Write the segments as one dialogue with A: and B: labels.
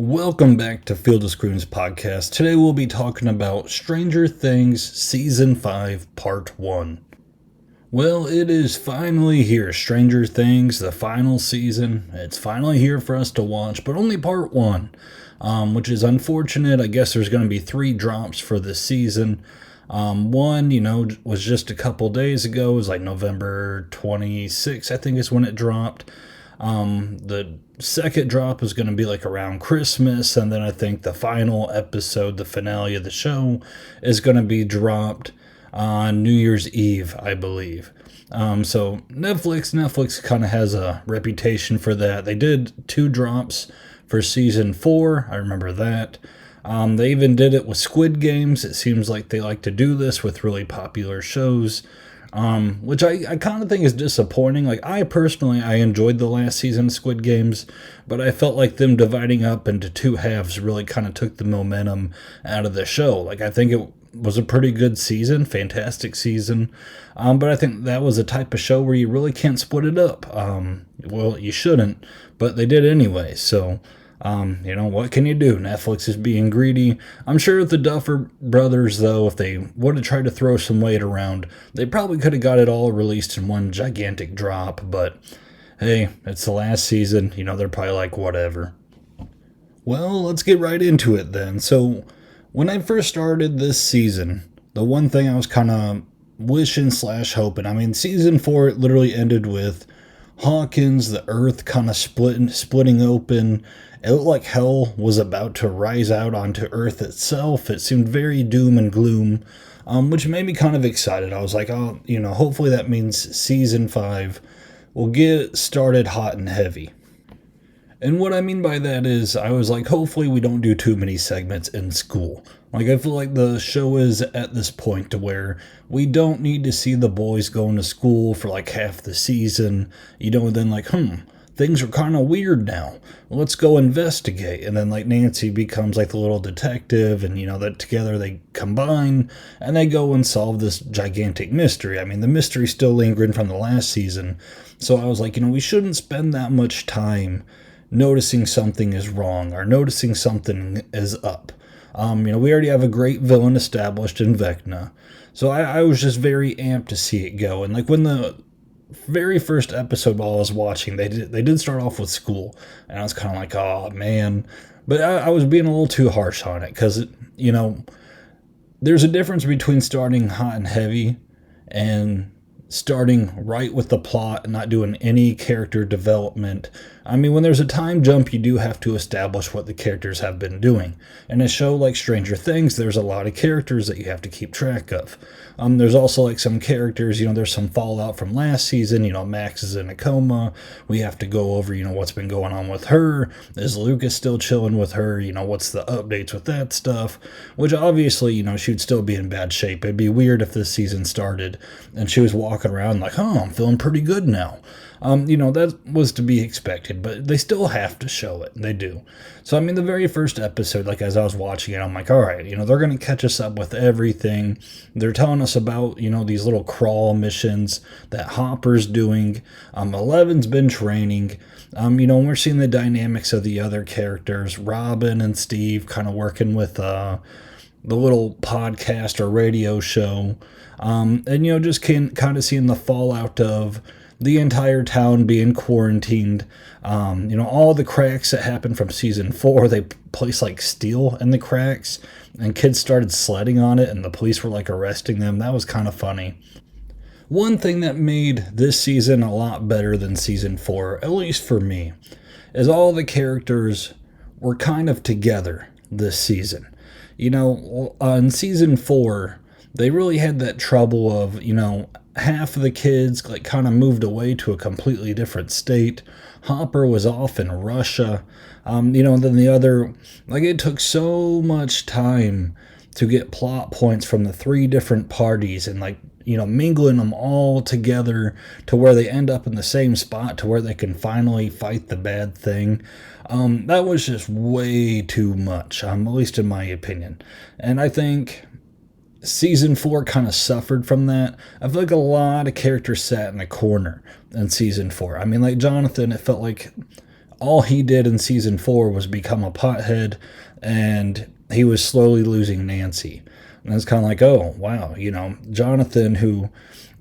A: Welcome back to Field of Screams podcast. Today we'll be talking about Stranger Things Season 5 Part 1. Well, it is finally here. Stranger Things, the final season. It's finally here for us to watch, but only Part 1, which is unfortunate. I guess there's going to be 3 drops for this season. One, was just a couple days ago. It was like November 26th, I think is when it dropped. The second drop is going to be like around Christmas, and then I think the final episode, the finale of the show, is going to be dropped on New Year's Eve, I believe. So Netflix kind of has a reputation for that. They did 2 drops for season 4. I remember that. They even did it with Squid Games. It seems like they like to do this with really popular shows. Which I kind of think is disappointing. Like, I enjoyed the last season of Squid Games, but I felt like them dividing up into 2 halves really kind of took the momentum out of the show. Like, I think it was a pretty good season, fantastic season, but I think that was a type of show where you really can't split it up. Well, you shouldn't, but they did anyway, so... what can you do? Netflix is being greedy. I'm sure if the Duffer Brothers, though, if they would have tried to throw some weight around, they probably could have got it all released in one gigantic drop, but hey, it's the last season. They're probably like, whatever. Well, let's get right into it then. So, when I first started this season, the one thing I was kind of wishing / hoping, season 4, it literally ended with Hawkins, the earth kind of splitting open. It looked like hell was about to rise out onto Earth itself. It seemed very doom and gloom, which made me kind of excited. I was like, oh, hopefully that means season 5 will get started hot and heavy. And what I mean by that is, I was like, hopefully we don't do too many segments in school. Like, I feel like the show is at this point to where we don't need to see the boys going to school for like half the season. Then like, things are kind of weird now. Let's go investigate. And then like Nancy becomes like the little detective, and that together they combine and they go and solve this gigantic mystery. The mystery's still lingering from the last season. So I was like, we shouldn't spend that much time noticing something is wrong or noticing something is up. We already have a great villain established in Vecna. So I was just very amped to see it go. And like when the very first episode while I was watching, they did start off with school, and I was kind of like, oh man, but I was being a little too harsh on it, because there's a difference between starting hot and heavy and starting right with the plot and not doing any character development. When there's a time jump, you do have to establish what the characters have been doing. In a show like Stranger Things, there's a lot of characters that you have to keep track of. There's also like some characters, there's some fallout from last season. Max is in a coma. We have to go over, what's been going on with her. Is Lucas still chilling with her? What's the updates with that stuff? Which obviously, she'd still be in bad shape. It'd be weird if this season started and she was walking around like, oh, I'm feeling pretty good now. That was to be expected, but they still have to show it. They do. So, the very first episode, like as I was watching it, I'm like, all right, they're going to catch us up with everything. They're telling us about, these little crawl missions that Hopper's doing. Eleven's been training. We're seeing the dynamics of the other characters, Robin and Steve kind of working with, the little podcast or radio show. And, just kind of seeing the fallout of the entire town being quarantined. All the cracks that happened from season 4, they placed like steel in the cracks, and kids started sledding on it, and the police were like arresting them. That was kind of funny. One thing that made this season a lot better than season 4, at least for me, is all the characters were kind of together this season. In season 4, they really had that trouble of, half of the kids like kind of moved away to a completely different state. Hopper was off in Russia. And then the other, like, it took so much time to get plot points from the 3 different parties and like, mingling them all together to where they end up in the same spot to where they can finally fight the bad thing. That was just way too much, at least in my opinion. And I think season 4 kind of suffered from that. I feel like a lot of characters sat in a corner in season 4. Like Jonathan, it felt like all he did in season 4 was become a pothead, and he was slowly losing Nancy. And it's kind of like, oh, wow, Jonathan, who,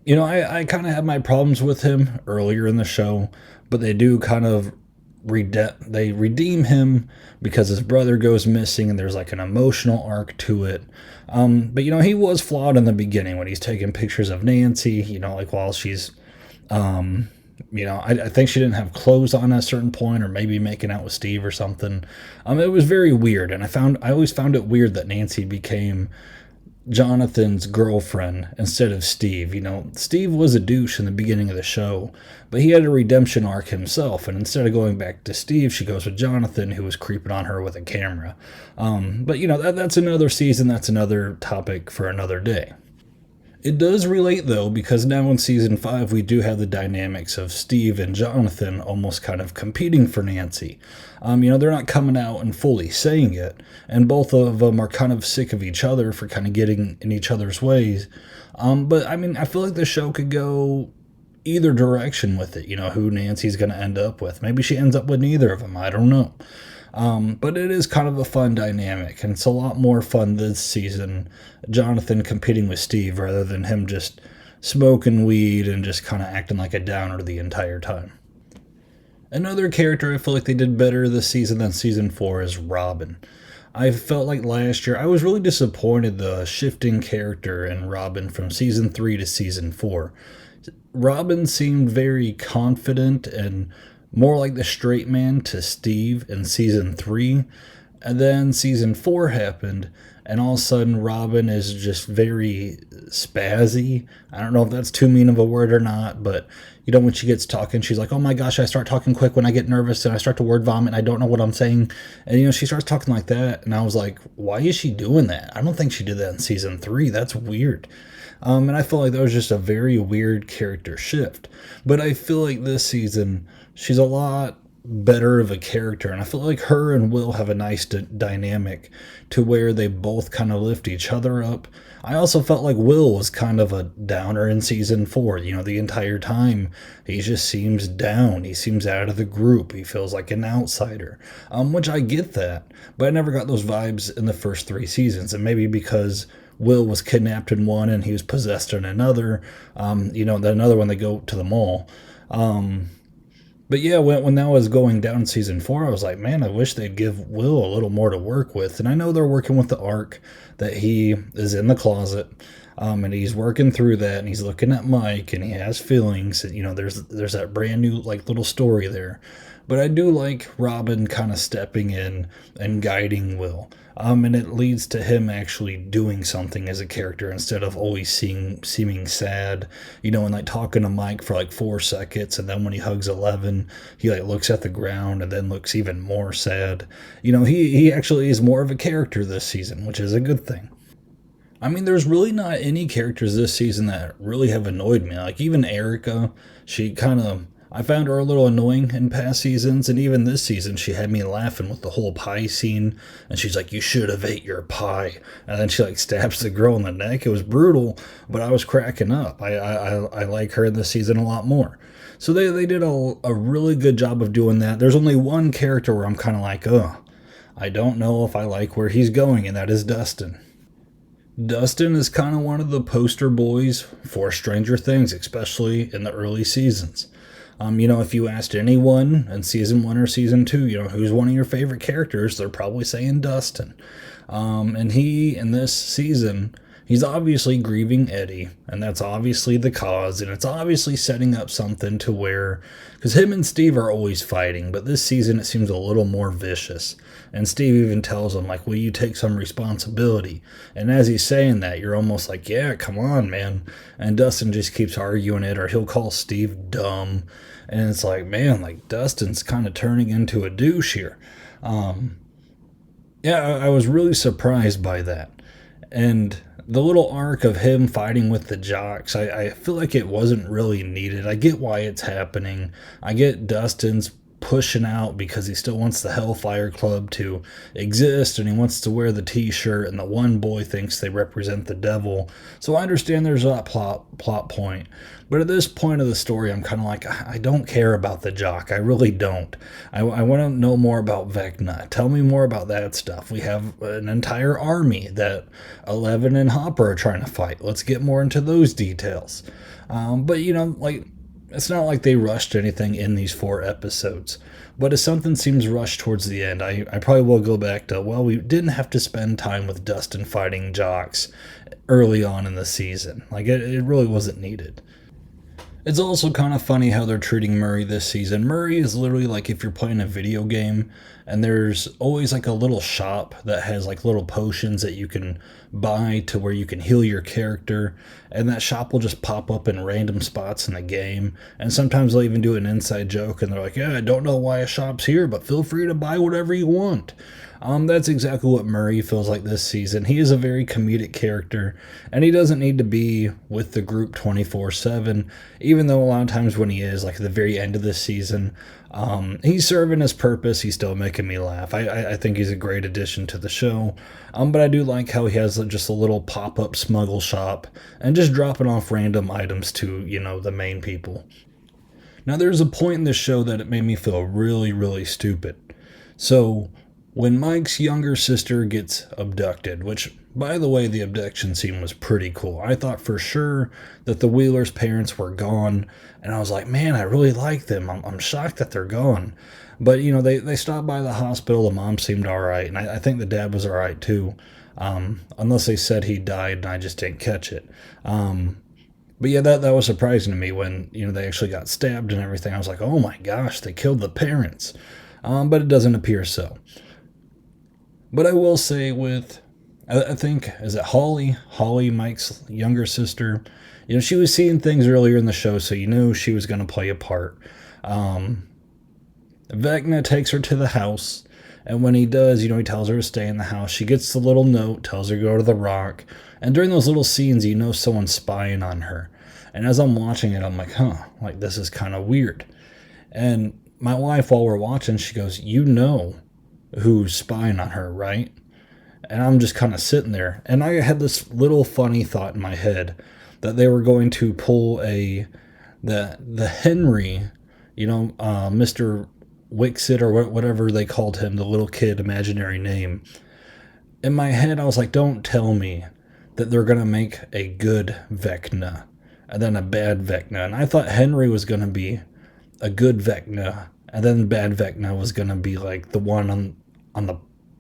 A: I kind of had my problems with him earlier in the show, but they do kind of they redeem him because his brother goes missing and there's like an emotional arc to it. But he was flawed in the beginning when he's taking pictures of Nancy, like while she's I think she didn't have clothes on at a certain point, or maybe making out with Steve or something. It was very weird, and I always found it weird that Nancy became Jonathan's girlfriend instead of Steve. Steve was a douche in the beginning of the show, but he had a redemption arc himself, and instead of going back to Steve, she goes with Jonathan, who was creeping on her with a camera. But that's another season, that's another topic for another day. It does relate, though, because now in season 5 we do have the dynamics of Steve and Jonathan almost kind of competing for Nancy. They're not coming out and fully saying it, and both of them are kind of sick of each other for kind of getting in each other's ways. But I feel like the show could go either direction with it, who Nancy's going to end up with. Maybe she ends up with neither of them, I don't know. But it is kind of a fun dynamic, and it's a lot more fun this season, Jonathan competing with Steve rather than him just smoking weed and just kind of acting like a downer the entire time. Another character I feel like they did better this season than season 4 is Robin. I felt like last year I was really disappointed the shifting character in Robin from season 3 to season 4. Robin seemed very confident and more like the straight man to Steve in season 3, and then season 4 happened, and all of a sudden Robin is just very spazzy. I don't know if that's too mean of a word or not, but when she gets talking, she's like, oh my gosh, I start talking quick when I get nervous, and I start to word vomit, and I don't know what I'm saying. And she starts talking like that, and I was like, why is she doing that? I don't think she did that in season 3. That's weird. And I feel like that was just a very weird character shift. But I feel like this season, she's a lot better of a character, and I feel like her and Will have a nice dynamic to where they both kind of lift each other up. I also felt like Will was kind of a downer in season 4. The entire time he just seems down. He seems out of the group. He feels like an outsider, which I get that, but I never got those vibes in the first 3 seasons, and maybe because Will was kidnapped in one and he was possessed in another. Then another one, they go to the mall. But yeah, when that was going down in season 4, I was like, man, I wish they'd give Will a little more to work with. And I know they're working with the arc that he is in the closet, and he's working through that, and he's looking at Mike, and he has feelings. And, there's that brand new little story there. But I do like Robin kind of stepping in and guiding Will. And it leads to him actually doing something as a character instead of always seeming sad, and talking to Mike for 4 seconds, and then when he hugs Eleven, he looks at the ground and then looks even more sad. He actually is more of a character this season, which is a good thing. There's really not any characters this season that really have annoyed me. Even Erica, I found her a little annoying in past seasons, and even this season she had me laughing with the whole pie scene, and she's like, you should have ate your pie, and then she stabs the girl in the neck. It was brutal, but I was cracking up. I like her in this season a lot more. So they did a really good job of doing that. There's only one character where I'm kind of like, I don't know if I like where he's going, and that is Dustin. Dustin is kind of one of the poster boys for Stranger Things, especially in the early seasons. If you asked anyone in season 1 or season 2, who's one of your favorite characters, they're probably saying Dustin. And he, in this season, he's obviously grieving Eddie, and that's obviously the cause, and it's obviously setting up something to where, because him and Steve are always fighting, but this season it seems a little more vicious. And Steve even tells him, will you take some responsibility? And as he's saying that, you're almost like, yeah, come on, man. And Dustin just keeps arguing it, or he'll call Steve dumb. And it's like, man, Dustin's kind of turning into a douche here. I was really surprised by that. And the little arc of him fighting with the jocks, I feel like it wasn't really needed. I get why it's happening. I get Dustin's pushing out because he still wants the Hellfire Club to exist and he wants to wear the t-shirt, and the one boy thinks they represent the devil. So I understand there's that plot point. But at this point of the story, I'm kind of like, I don't care about the jock. I really don't. I want to know more about Vecna. Tell me more about that stuff. We have an entire army that Eleven and Hopper are trying to fight. Let's get more into those details. But, it's not like they rushed anything in these 4 episodes. But if something seems rushed towards the end, I probably will go back to, well, we didn't have to spend time with Dustin fighting jocks early on in the season. It really wasn't needed. It's also kind of funny how they're treating Murray this season. Murray is literally like if you're playing a video game and there's always a little shop that has little potions that you can buy to where you can heal your character, and that shop will just pop up in random spots in the game, and sometimes they'll even do an inside joke and they're like, yeah, I don't know why a shop's here, but feel free to buy whatever you want. That's exactly what Murray feels like this season. He is a very comedic character, and he doesn't need to be with the group 24/7, even though a lot of times when he is, at the very end of this season, he's serving his purpose. He's still making me laugh. I think he's a great addition to the show, but I do like how he has just a little pop-up smuggle shop and just dropping off random items to, the main people. Now, there's a point in this show that it made me feel really, really stupid. So when Mike's younger sister gets abducted, which, by the way, the abduction scene was pretty cool. I thought for sure that the Wheelers' parents were gone, and I was like, man, I really like them. I'm shocked that they're gone. But, they stopped by the hospital. The mom seemed all right, and I think the dad was all right, too, unless they said he died and I just didn't catch it. But yeah, that was surprising to me when, they actually got stabbed and everything. I was like, oh my gosh, they killed the parents. But it doesn't appear so. But I will say I think, is it Holly? Holly, Mike's younger sister. She was seeing things earlier in the show, so you knew she was going to play a part. Vecna takes her to the house, and when he does, he tells her to stay in the house. She gets the little note, tells her to go to the rock, and during those little scenes, someone's spying on her. And as I'm watching it, I'm like, this is kind of weird. And my wife, while we're watching, she goes, who's spying on her, right? And I'm just kind of sitting there, and I had this little funny thought in my head that they were going to pull the Henry, Mr. Wixit or whatever they called him, the little kid imaginary name. In my head, I was like, don't tell me that they're going to make a good Vecna and then a bad Vecna. And I thought Henry was going to be a good Vecna, and then bad Vecna was going to be the one on the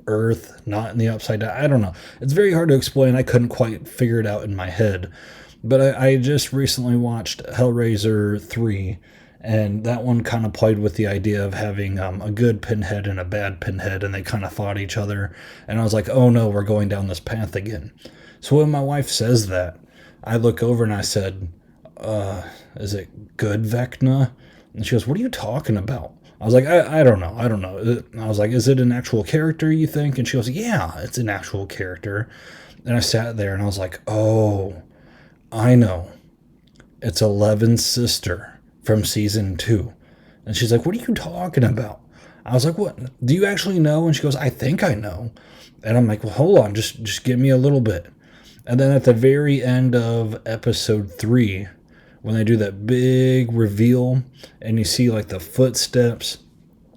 A: earth, not in the upside down. I don't know. It's very hard to explain. I couldn't quite figure it out in my head. But I just recently watched Hellraiser 3, and that one kind of played with the idea of having a good Pinhead and a bad Pinhead, and they kind of fought each other. And I was like, oh no, we're going down this path again. So when my wife says that, I look over and I said, is it good Vecna? And she goes, what are you talking about? I was like, I don't know. I was like, is it an actual character, you think? And she goes, yeah, it's an actual character. And I sat there and I was like, oh, I know. It's Eleven's sister from season 2. And she's like, what are you talking about? I was like, what? Do you actually know? And she goes, I think I know. And I'm like, well, hold on, just give me a little bit. And then at the very end of episode 3, when they do that big reveal and you see the footsteps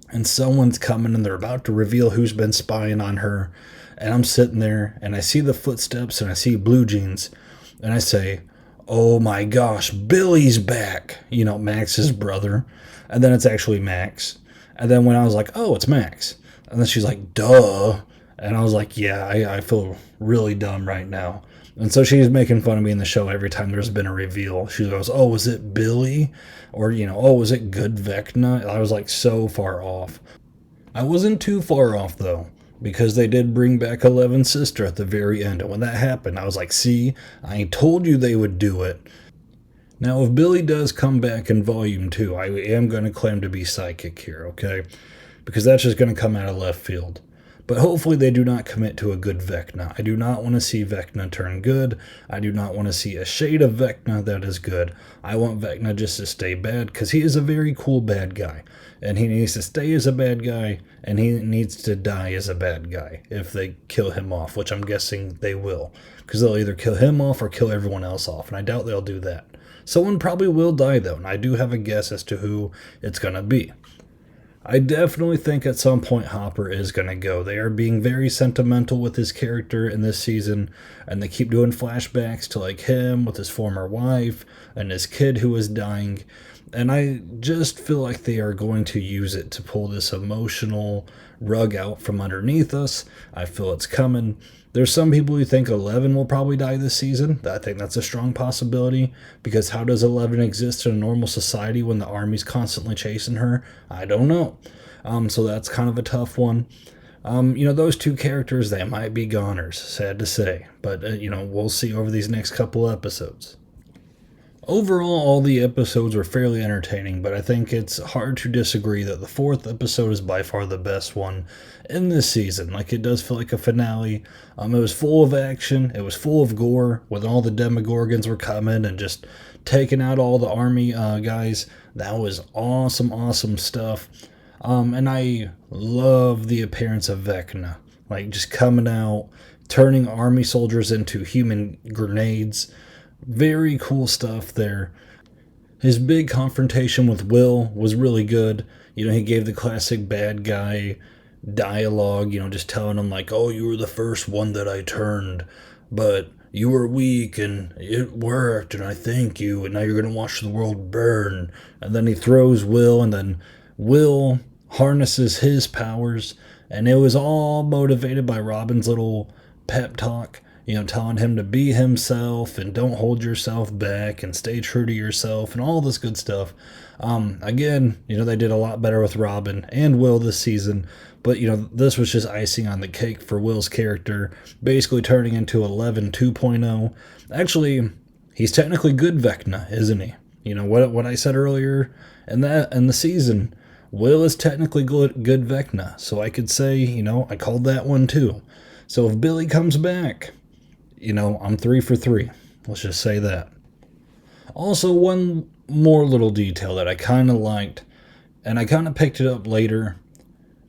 A: and someone's coming and they're about to reveal who's been spying on her, and I'm sitting there and I see the footsteps and I see Blue Jeans and I say, oh my gosh, Billy's back, Max's brother. And then it's actually Max. And then when I was like, oh, it's Max. And then she's like, duh. And I was like, yeah, I feel really dumb right now. And so she's making fun of me in the show every time there's been a reveal. She goes, oh, was it Billy? Or, oh, was it good Vecna? I was so far off. I wasn't too far off, though, because they did bring back Eleven's sister at the very end. And when that happened, I was like, see, I told you they would do it. Now, if Billy does come back in Volume 2, I am going to claim to be psychic here, okay? Because that's just going to come out of left field. But hopefully they do not commit to a good Vecna. I do not want to see Vecna turn good. I do not want to see a shade of Vecna that is good. I want Vecna just to stay bad because he is a very cool bad guy. And he needs to stay as a bad guy, and he needs to die as a bad guy if they kill him off, which I'm guessing they will. Because they'll either kill him off or kill everyone else off, and I doubt they'll do that. Someone probably will die, though, and I do have a guess as to who it's going to be. I definitely think at some point Hopper is going to go. They are being very sentimental with his character in this season, and they keep doing flashbacks to like him with his former wife and his kid who is dying. And I just feel like they are going to use it to pull this emotional rug out from underneath us. I feel it's coming. There's some people who think 11 will probably die this season. I think that's a strong possibility, because how does 11 exist in a normal society when the army's constantly chasing her? I don't know. So that's kind of a tough one. Those two characters, they might be goners, sad to say. But, we'll see over these next couple episodes. Overall, all the episodes were fairly entertaining, but I think it's hard to disagree that the fourth episode is by far the best one in this season. Like, it does feel like a finale. It was full of action. It was full of gore when all the Demogorgons were coming and just taking out all the army guys. That was awesome stuff. And I love the appearance of Vecna. Like, just coming out, turning army soldiers into human grenades. Very cool stuff there. His big confrontation with Will was really good. He gave the classic bad guy dialogue, just telling him like, oh, you were the first one that I turned, but you were weak and it worked and I thank you and now you're going to watch the world burn. And then he throws Will, and then Will harnesses his powers, and it was all motivated by Robin's little pep talk. Telling him to be himself and don't hold yourself back and stay true to yourself and all this good stuff. Again, they did a lot better with Robin and Will this season, but, this was just icing on the cake for Will's character, basically turning into 11 2.0. Actually, he's technically good Vecna, isn't he? What I said earlier in the season, Will is technically good Vecna, so I could say, I called that one too. So if Billy comes back, I'm 3 for 3. Let's just say that. Also, one more little detail that I kind of liked, and I kind of picked it up later.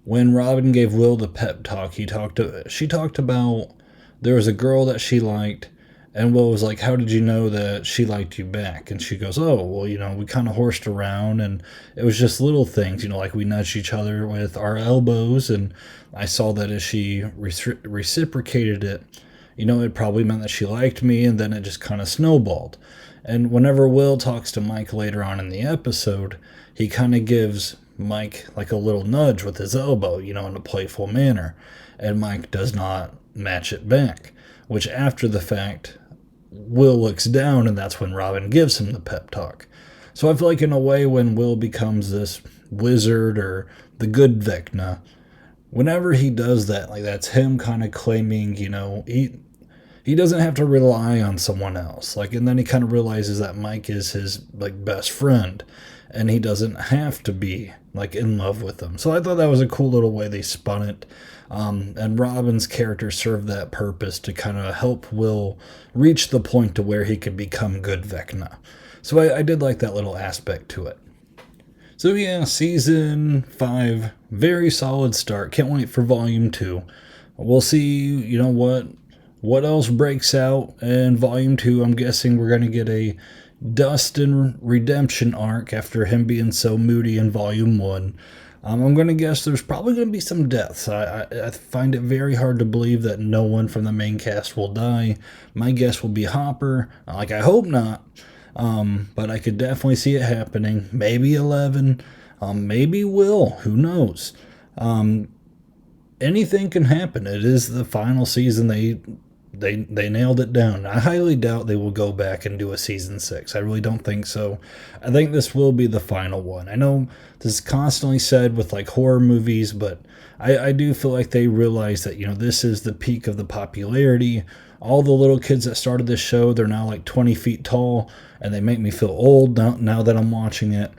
A: When Robin gave Will the pep talk, she talked about there was a girl that she liked, and Will was like, how did you know that she liked you back? And she goes, oh, well, we kind of horsed around, and it was just little things, like we nudged each other with our elbows, and I saw that as she reciprocated it, it probably meant that she liked me, and then it just kind of snowballed. And whenever Will talks to Mike later on in the episode, he kind of gives Mike like a little nudge with his elbow, in a playful manner. And Mike does not match it back, which after the fact, Will looks down, and that's when Robin gives him the pep talk. So I feel like in a way, when Will becomes this wizard or the good Vecna, whenever he does that, like that's him kind of claiming, he doesn't have to rely on someone else. Like, and then he kind of realizes that Mike is his like best friend, and he doesn't have to be like in love with him. So I thought that was a cool little way they spun it. And Robin's character served that purpose to kind of help Will reach the point to where he could become good Vecna. So I did like that little aspect to it. So yeah, season 5, very solid start. Can't wait for volume 2. We'll see, what else breaks out in volume 2. I'm guessing we're going to get a Dustin redemption arc after him being so moody in volume 1. I'm going to guess there's probably going to be some deaths. I find it very hard to believe that no one from the main cast will die. My guess will be Hopper. I hope not. But I could definitely see it happening. Maybe 11. Maybe Will. Who knows? Anything can happen. It is the final season. They nailed it down. I highly doubt they will go back and do a season 6. I really don't think so. I think this will be the final one. I know this is constantly said with like horror movies, but I do feel like they realize that, this is the peak of the popularity. All the little kids that started this show, they're now like 20 feet tall, and they make me feel old now that I'm watching it.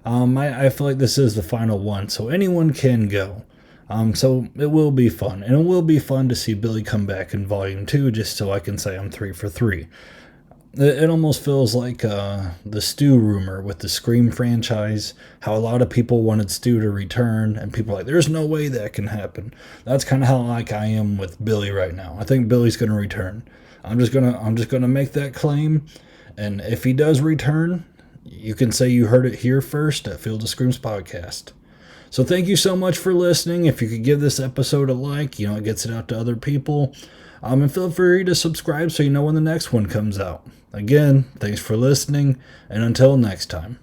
A: I feel like this is the final one, so anyone can go. So it will be fun. And it will be fun to see Billy come back in Volume 2 just so I can say I'm 3 for 3. It almost feels like the Stu rumor with the Scream franchise, how a lot of people wanted Stu to return, and people are like, there's no way that can happen. That's kind of how like I am with Billy right now. I think Billy's going to return. I'm just gonna make that claim, and if he does return, you can say you heard it here first at Field of Screams podcast. So thank you so much for listening. If you could give this episode a like, it gets it out to other people. And feel free to subscribe so you know when the next one comes out. Again, thanks for listening, and until next time.